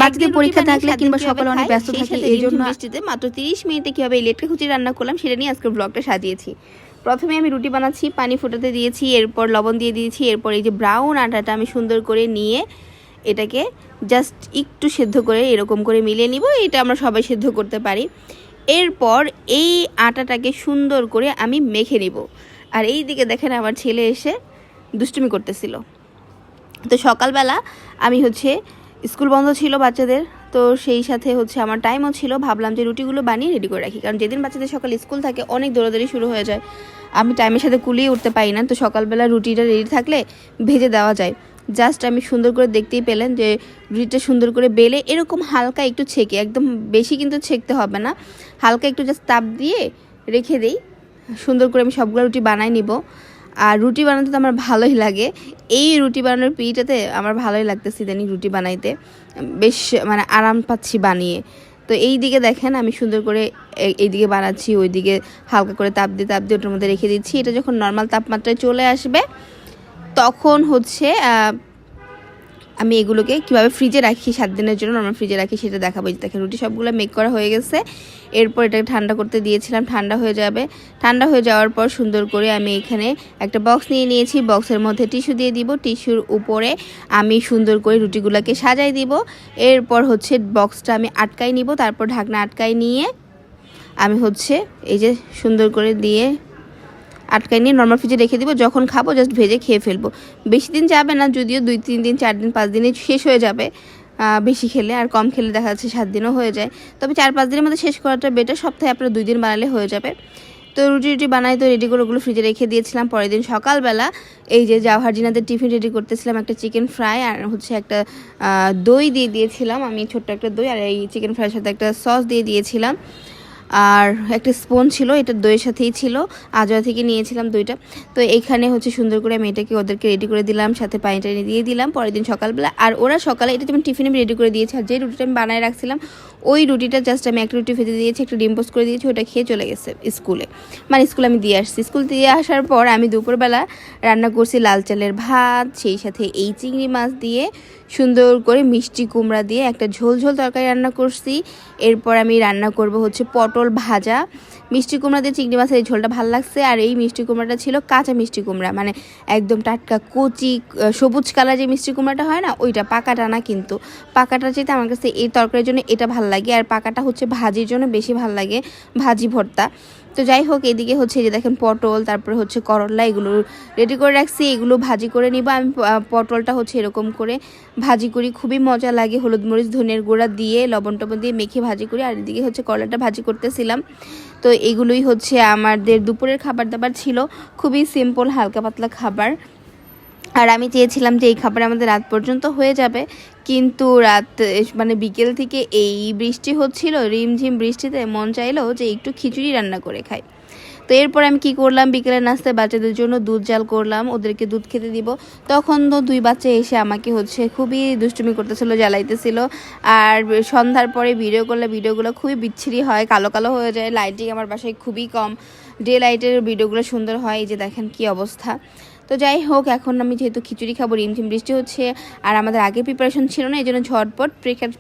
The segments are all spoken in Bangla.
বাচ্চাদের পরীক্ষা থাকলে কিংবা সকালে অনেক ব্যস্ত থাকি, এই জন্য বৃষ্টিতে মাত্র 30 মিনিটে কীভাবে এই লেটকা খুচি রান্না করলাম সেটা নিয়ে আজকের ব্লগটা সাজিয়েছি। প্রথমে আমি রুটি বানাচ্ছি, পানি ফুটাতে দিয়েছি, এরপর লবণ দিয়ে দিয়েছি, এরপর এই যে ব্রাউন আটাটা আমি সুন্দর করে নিয়ে এটাকে জাস্ট একটু সেদ্ধ করে এরকম করে মিলিয়ে নিব। এটা আমরা সবাই সেদ্ধ করতে পারি। এরপর এই আটাটাকে সুন্দর করে আমি মেখে নিব। আর এই দিকে দেখেন আমার ছেলে এসে দুষ্টুমি করতেছিল। তো সকালবেলা আমি স্কুল বন্ধ ছিল বাচ্চাদের, তো সেই সাথে আমার টাইমও ছিল, ভাবলাম যে রুটিগুলো বানিয়ে রেডি করে রাখি, কারণ যেদিন বাচ্চাদের সকালে স্কুল থাকে অনেক দৌড়াদৌড়ি শুরু হয়ে যায়, আমি টাইমের সাথে কুলিয়ে উঠতে পারি না। তো সকালবেলা রুটিটা রেডি থাকলে ভেজে দেওয়া যায়। জাস্ট আমি সুন্দর করে দেখতেই পেলেন যে রুটিটা সুন্দর করে বেলে এরকম হালকা একটু ছেঁকে, একদম বেশি কিন্তু ছেঁকতে হবে না, হালকা একটু জাস্ট তাপ দিয়ে রেখে দিই। সুন্দর করে আমি সবগুলো রুটি বানাই নিব। আর রুটি বানাতে তো আমার ভালোই লাগে, এই রুটি বানানোর পিঠাতে আমার ভালোই লাগতেছে ইদানিং রুটি বানাইতে, বেশ আরাম পাচ্ছি বানিয়ে। তো এই দিকে দেখেন আমি সুন্দর করে এইদিকে বানাচ্ছি, ওইদিকে হালকা করে তাপ দিয়ে ওটার মধ্যে রেখে দিচ্ছি। এটা যখন নর্মাল তাপমাত্রায় চলে আসবে তখন আমি এগুলোকে কীভাবে ফ্রিজে রাখি 7 দিনের জন্য নর্মাল ফ্রিজে রাখি সেটা দেখাবো। দেখেন রুটি সবগুলো মেক করা হয়ে গেছে। এরপর এটাকে ঠান্ডা করতে দিয়েছিলাম, ঠান্ডা হয়ে যাবে। ঠান্ডা হয়ে যাওয়ার পর সুন্দর করে আমি এখানে একটা বক্স নিয়ে নিয়েছি, বক্সের মধ্যে টিস্যু দিয়ে দিব, টিস্যুর উপরে আমি সুন্দর করে রুটিগুলোকে সাজাই দিব। এরপর বক্সটা আমি আটকাই নিব, তারপর ঢাকনা আটকাই নিয়ে আমি এই যে সুন্দর করে দিয়ে আটকাই নিয়ে নর্মাল ফ্রিজে রেখে দিব। যখন খাবো জাস্ট ভেজে খেয়ে ফেলবো। বেশি দিন যাবে না, যদিও 2-3 দিন 4 দিন 5 দিনে শেষ হয়ে যাবে বেশি খেলে, আর কম খেলে দেখা যাচ্ছে 7 দিনও হয়ে যায়। তবে 4-5 দিনের মধ্যে শেষ করাটা বেটার, সপ্তাহে আপনারা 2 দিন বানালে হয়ে যাবে। তো রুটি বানাই তো রেডি করে ওগুলো ফ্রিজে রেখে দিয়েছিলাম। পরের দিন সকালবেলা এই যে জাওহারজিনাদের টিফিন রেডি করতেছিলাম, একটা চিকেন ফ্রাই আর একটা দই দিয়ে দিয়েছিলাম আমি, ছোট্ট একটা দই, আর এই চিকেন ফ্রাইয়ের সাথে একটা সস দিয়ে দিয়েছিলাম। আর একটা স্পুন ছিল, এটা দইয়ের সাথেই ছিল, আজওয়া থেকে নিয়েছিলাম দইটা। তো এইখানে সুন্দর করে আমি এটাকে ওদেরকে রেডি করে দিলাম, সাথে পানি টানি দিয়ে দিলাম পরের দিন সকালবেলা। আর ওরা সকালে এটা যেমন টিফিনে আমি রেডি করে দিয়েছি, আর যে রুটিটা আমি বানায় রাখছিলাম ওই রুটিটা জাস্ট আমি একটা রুটি ভেজে দিয়েছি, একটা ডিম পোস্ট করে দিয়েছি, ওটা খেয়ে চলে গেছে স্কুলে। স্কুলে আমি দিয়ে আসছি। স্কুল দিয়ে আসার পর আমি দুপুরবেলা রান্না করছি লাল চালের ভাত, সেই সাথে এই চিংড়ি মাছ দিয়ে সুন্দর করে মিষ্টি কুমড়া দিয়ে একটা ঝোল তরকারি রান্না করছি। এরপর আমি রান্না করব পটল ভাজা। মিষ্টি কুমড়া দিয়ে চিংড়ি মাছের এই ঝোলটা ভালো লাগছে। আর এই মিষ্টি কুমড়াটা ছিল কাঁচা মিষ্টি কুমড়া, একদম টাটকা কচি সবুজ কালার যে মিষ্টি কুমড়াটা হয় না, ওইটা, পাকাটা না। কিন্তু পাকাটা চাইতে আমার কাছে এই তরকারির জন্য এটা ভালো লাগে, আর পাকাটা ভাজির জন্য বেশি ভালো লাগে, ভাজি ভর্তা। তো যাই হোক, এদিকে যে দেখেন পটল, তারপরে করলা, এগুলো রেডি করে রাখছি, এগুলো ভাজি করে নিব। আমি পটলটা এরকম করে ভাজি করি, খুবই মজা লাগে, হলুদ মরিচ ধনের গুঁড়া দিয়ে লবণ টবণ দিয়ে মেখে ভাজি করি। আর এদিকে করলাটা ভাজি করতেছিলাম। তো এগুলোই আমাদের দুপুরের খাবার দাবার ছিল, খুবই সিম্পল হালকা পাতলা খাবার। আর আমি চেয়েছিলাম যে এই খাবার আমাদের রাত পর্যন্ত হয়ে যাবে, কিন্তু রাত বিকেল থেকে এই বৃষ্টি হচ্ছিল, রিমঝিম বৃষ্টিতে মন চাইলো যে একটু খিচুড়ি রান্না করে খাই। তো এরপর আমি কি করলাম, বিকেলের নাস্তায় বাচ্চাদের জন্য দুধ জাল করলাম, ওদেরকে দুধ খেতে দিব। তখন তো 2 বাচ্চা এসে আমাকে খুবই দুষ্টুমি করতেছিল, জ্বালাইতেছিল। আর সন্ধ্যার পরে ভিডিও করলে ভিডিওগুলো খুবই বিচ্ছিরি হয়, কালো কালো হয়ে যায়। লাইটিং আমার বাসায় খুবই কম, ডে লাইটের ভিডিওগুলো সুন্দর হয়। এই যে দেখেন কি অবস্থা। তো যাই হোক, এখন আমি যেহেতু খিচুড়ি খাবো, রিমঝিম বৃষ্টি হচ্ছে, আর আমাদের আগে প্রিপারেশন ছিল না, এই জন্য ঝটপট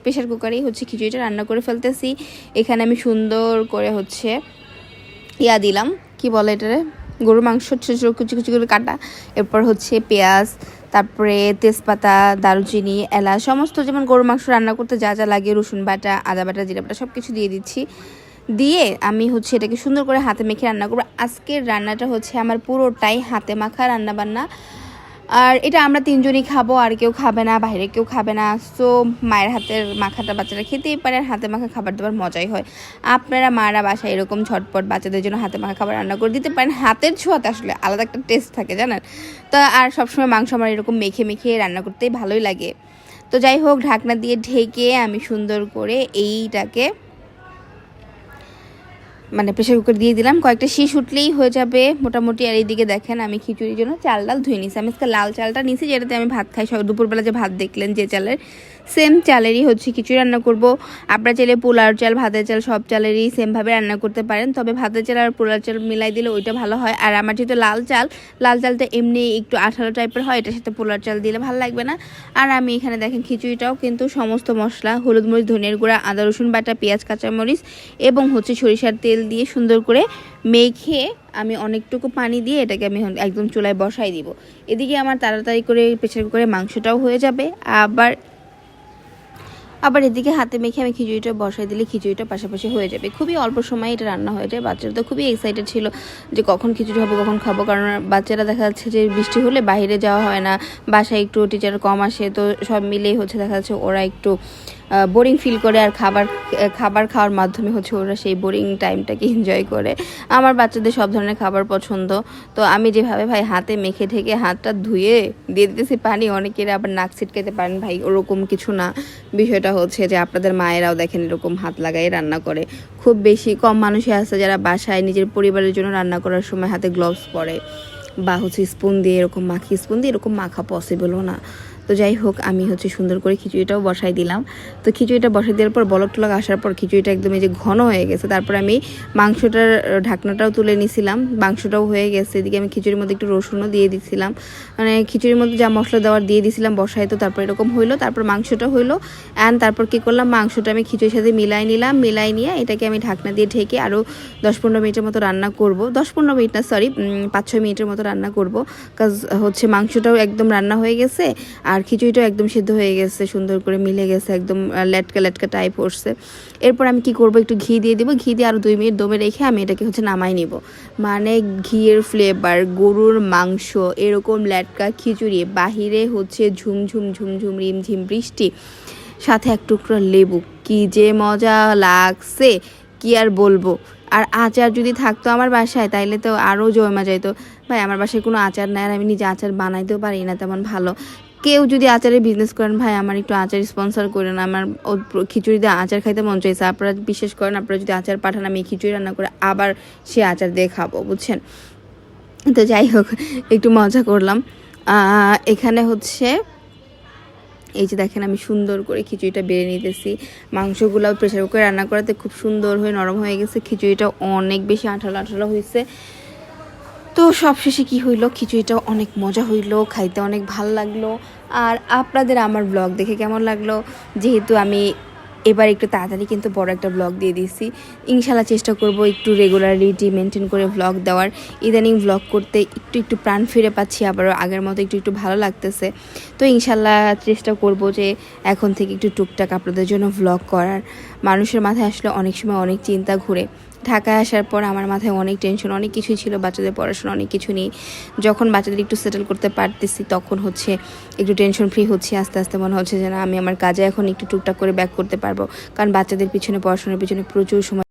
প্রেশার কুকারেই খিচুড়িটা রান্না করে ফেলতেছি। এখানে আমি সুন্দর করে দিলাম, কি বলে এটারে, গরুর মাংস ছোটো কুচি কুচি করে কাটা। এরপর পেঁয়াজ, তারপরে তেজপাতা, দারুচিনি, এলাচ, সমস্ত যেমন গরুর মাংস রান্না করতে যা যা লাগে, রসুন বাটা, আদা বাটা, জিরা বাটা, সব কিছু দিয়ে দিচ্ছি। দিয়ে আমি এটাকে সুন্দর করে হাতে মেখে রান্না করবো। আজকের রান্নাটা আমার পুরোটাই হাতে মাখা রান্না বান্না। আর এটা আমরা 3 জনই খাবো, আর কেউ খাবে না, বাইরে কেউ খাবে না। সো মায়ের হাতের মাখাটা বাচ্চারা খেতেই পারে, আর হাতে মাখা খাবার দাবার মজাই হয়। আপনারা মারা বাসায় এরকম ঝটপট বাচ্চাদের জন্য হাতে মাখা খাবার রান্না করে দিতে পারেন। হাতের ছোঁয়াতে আসলে আলাদা একটা টেস্ট থাকে, জানেন তো। আর সবসময় মাংস আমার এরকম মেখে রান্না করতেই ভালোই লাগে। তো যাই হোক, ঢাকনা দিয়ে ঢেকে আমি সুন্দর করে এইটাকে প্রেশার কুকার দিয়ে দিলাম, কয়েকটা শীষ উঠলেই হয়ে যাবে মোটামুটি। আর এইদিকে দেখেন আমি খিচুড়ির জন্য চাল ডাল ধুয়ে নিছি। আমি আজকে লাল চালটা নিছি, যেটাতে আমি ভাত খাই, দুপুরবেলা যে ভাত দেখলেন যে চালের, সেম চালেরই হচ্ছে খিচুড়ি রান্না করব। আপনারা চাইলে পোলার চাল, ভাতের চাল সব চালেরই সেমভাবে রান্না করতে পারেন, তবে ভাতের চাল আর পোলার চাল মিলাই দিলে ওইটা ভালো হয়। আর আমার যেহেতু লাল চালটা এমনি একটু আঠালো টাইপের হয়, এটার সাথে পোলার চাল দিলে ভালো লাগবে না। আর আমি এখানে দেখেন খিচুড়িটাও কিন্তু সমস্ত মশলা, হলুদ মরিচ, ধনিয়ার গুঁড়া, আদা রসুন বাটা, পেঁয়াজ, কাঁচামরিচ এবং হচ্ছে সরিষার তেল দিয়ে সুন্দর করে মেখে আমি অনেকটুকু পানি দিয়ে এটাকে আমি একদম চুলায় বসাই দিব। এদিকে আমার তাড়াতাড়ি করে প্রেসার কুকারে মাংসটাও হয়ে যাবে, আবার এদিকে হাতে মেখে আমি খিচুড়িটা বসাই দিলে খিচুড়িটা পাশাপাশি হয়ে যাবে। খুবই অল্প সময়ে এটা রান্না হয়ে যায়। বাচ্চারা তো খুবই এক্সাইটেড ছিল যে কখন খিচুড়ি হবে, কখন খাবো, কারণ বাচ্চারা দেখা যাচ্ছে যে বৃষ্টি হলে বাইরে যাওয়া হয় না, বাসায় একটু টিচার কম আসে, তো সব মিলেই হচ্ছে দেখা যাচ্ছে ওরা একটু বোরিং ফিল করে। আর খাবার খাওয়ার মাধ্যমে হচ্ছে ওরা সেই বোরিং টাইমটাকে এনজয় করে। আমার বাচ্চাদের সব ধরনের খাবার পছন্দ, তো আমি যেভাবে ভাই হাতে মেখে ঠেকে হাতটা ধুয়ে দিয়ে দিতেছি পানি, অনেকের আবার নাক ছিটকাতে পারেন ভাই, ওরকম কিছু না। বিষয়টা হচ্ছে যে আপনাদের মায়েরাও দেখেন এরকম হাত লাগাই রান্না করে। খুব বেশি কম মানুষই আছে যারা বাসায় নিজের পরিবারের জন্য রান্না করার সময় হাতে গ্লোভস পরে বা হচ্ছে স্পুন দিয়ে এরকম মাখা পসিবলও না। তো যাই হোক, আমি হচ্ছে সুন্দর করে খিচুড়িটাও বসাই দিলাম। তো খিচুড়িটা বসাই দেওয়ার পর বলক টলক আসার পর খিচুড়িটা একদম এই যে ঘন হয়ে গেছে। তারপর আমি মাংসটার ঢাকনাটাও তুলে নিছিলাম, মাংসটাও হয়ে গেছে। এদিকে আমি খিচুড়ির মধ্যে একটু রসুনও দিয়ে দিচ্ছিলাম, মানে খিচুড়ির মধ্যে যা মশলা দেওয়ার দিয়ে দিছিলাম বসাই। তো তারপর এরকম হইলো, তারপর মাংসটা হইলো। অ্যান্ড তারপর কী করলাম, মাংসটা আমি খিচুড়ির সাথে মিলাই নিয়ে এটাকে আমি ঢাকনা দিয়ে ঢেকে আরও 10-15 মিনিটের মতো রান্না করব। 10-15 মিনিট না, সরি 5-6 মিনিটের মতো রান্না করব। কাজ হচ্ছে মাংসটাও একদম রান্না হয়ে গেছে আর খিচুড়িটাও একদম সিদ্ধ হয়ে গেছে, সুন্দর করে মিলে গেছে, একদম লেটকা টাইপ হচ্ছে। এরপর আমি কি করব, একটু ঘি দিয়ে দিব, ঘি দিয়ে আরও 2 মিনিট দমে রেখে আমি এটাকে হচ্ছে নামাই নিব। মানে ঘিয়ের ফ্লেভার, গরুর মাংস, এরকম লেটকা খিচুড়ি, বাহিরে হচ্ছে ঝুমঝুম রিমঝিম বৃষ্টি, সাথে এক টুকরো লেবু, কি যে মজা লাগছে কি আর বলবো। আর আচার যদি থাকতো আমার বাসায় তাইলে তো আরও জমা যাইতো। ভাই আমার বাসায় কোনো আচার নাই আর আমি নিজে আচার বানাইতেও পারি না তেমন ভালো। কেউ যদি আচারের বিজনেস করেন ভাই, আমার একটু আচার স্পন্সর করেন, আমার খিচুড়ি দিয়ে আচার খাইতে মন চাইছে। আপনারা বিশ্বাস করেন, আপনারা যদি আচার পাঠান আমি খিচুড়ি রান্না করে আবার সে আচার দিয়ে খাবো, বুঝছেন। তো যাই হোক, একটু মজা করলাম। এখানে হচ্ছে এই যে দেখেন আমি সুন্দর করে খিচুড়িটা বেড়ে নিতেছি। মাংসগুলো প্রেসার কুকারে রান্না করাতে খুব সুন্দর হয়ে নরম হয়ে গেছে, খিচুড়িটা অনেক বেশি আঠালো হয়েছে। তো সবশেষে কি হইলো, খিচুড়িটাও অনেক মজা হইলো, খাইতে অনেক ভাল লাগলো। আর আপনাদের আমার ব্লগ দেখে কেমন লাগলো, যেহেতু আমি এবার একটু তাড়াতাড়ি কিন্তু বড় একটা ব্লগ দিয়ে দিয়েছি, ইনশাল্লাহ চেষ্টা করব একটু রেগুলারিটি মেনটেন করে ব্লগ দেওয়ার। ইদানিং ব্লগ করতে একটু প্রাণ ফিরে পাচ্ছি, আবারও আগের মতো একটু ভালো লাগতেছে। তো ইনশাল্লাহ চেষ্টা করব যে এখন থেকে একটু টুকটাক আপনাদের জন্য ব্লগ করার। মানুষের মাথায় আসলে অনেক সময় অনেক চিন্তা ঘুরে। ঢাকায় আসার পর আমার মাথায় অনেক টেনশন, অনেক কিছুই ছিল, বাচ্চাদের পড়াশোনা অনেক কিছু নিয়ে। যখন বাচ্চাদের একটু সেটেল করতে পারতেছি তখন হচ্ছে একটু টেনশন ফ্রি হচ্ছে। আস্তে আস্তে মনে হচ্ছে যে না, আমি আমার কাজে এখন একটু টুকটাক করে ব্যাক করতে পারবো, কারণ বাচ্চাদের পিছনে, পড়াশোনার পিছনে প্রচুর সময়